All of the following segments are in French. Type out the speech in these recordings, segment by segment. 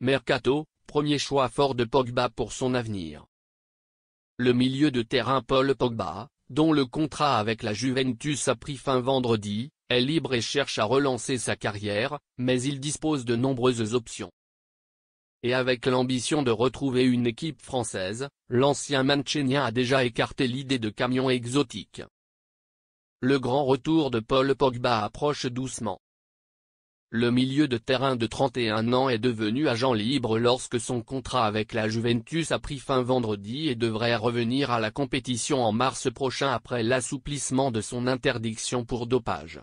Mercato, premier choix fort de Pogba pour son avenir. Le milieu de terrain Paul Pogba, dont le contrat avec la Juventus a pris fin vendredi, est libre et cherche à relancer sa carrière, mais il dispose de nombreuses options. Et avec l'ambition de retrouver une équipe française, l'ancien Mancunien a déjà écarté l'idée de camion exotique. Le grand retour de Paul Pogba approche doucement. Le milieu de terrain de 31 ans est devenu agent libre lorsque son contrat avec la Juventus a pris fin vendredi et devrait revenir à la compétition en mars prochain après l'assouplissement de son interdiction pour dopage.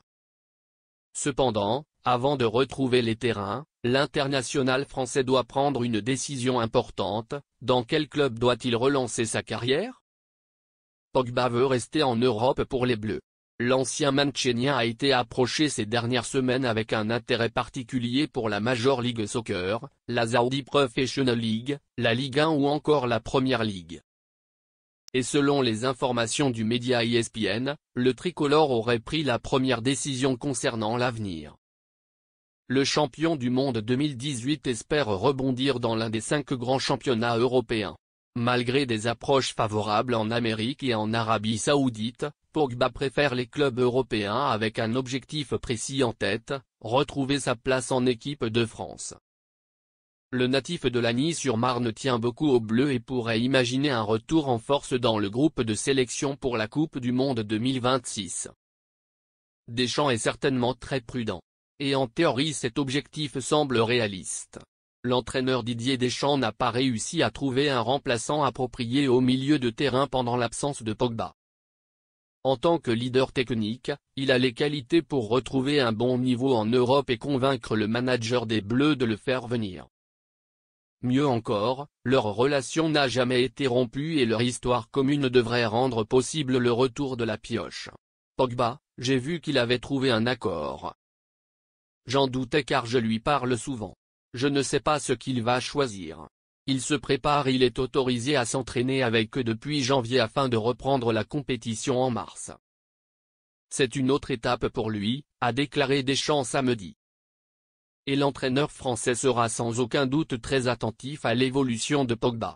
Cependant, avant de retrouver les terrains, l'international français doit prendre une décision importante: dans quel club doit-il relancer sa carrière? Pogba veut rester en Europe pour les Bleus. L'ancien Mancunien a été approché ces dernières semaines avec un intérêt particulier pour la Major League Soccer, la Saudi Professional League, la Ligue 1 ou encore la Premier League. Et selon les informations du média ESPN, le tricolore aurait pris la première décision concernant l'avenir. Le champion du monde 2018 espère rebondir dans l'un des 5 grands championnats européens. Malgré des approches favorables en Amérique et en Arabie Saoudite, Pogba préfère les clubs européens avec un objectif précis en tête: retrouver sa place en équipe de France. Le natif de Lagny-sur-Marne tient beaucoup aux Bleus et pourrait imaginer un retour en force dans le groupe de sélection pour la Coupe du Monde 2026. Deschamps est certainement très prudent. Et en théorie cet objectif semble réaliste. L'entraîneur Didier Deschamps n'a pas réussi à trouver un remplaçant approprié au milieu de terrain pendant l'absence de Pogba. En tant que leader technique, il a les qualités pour retrouver un bon niveau en Europe et convaincre le manager des Bleus de le faire venir. Mieux encore, leur relation n'a jamais été rompue et leur histoire commune devrait rendre possible le retour de la pioche. Pogba: j'ai vu qu'il avait trouvé un accord. J'en doutais car je lui parle souvent. Je ne sais pas ce qu'il va choisir. Il se prépare, il est autorisé à s'entraîner avec eux depuis janvier afin de reprendre la compétition en mars. C'est une autre étape pour lui, a déclaré Deschamps samedi. Et l'entraîneur français sera sans aucun doute très attentif à l'évolution de Pogba.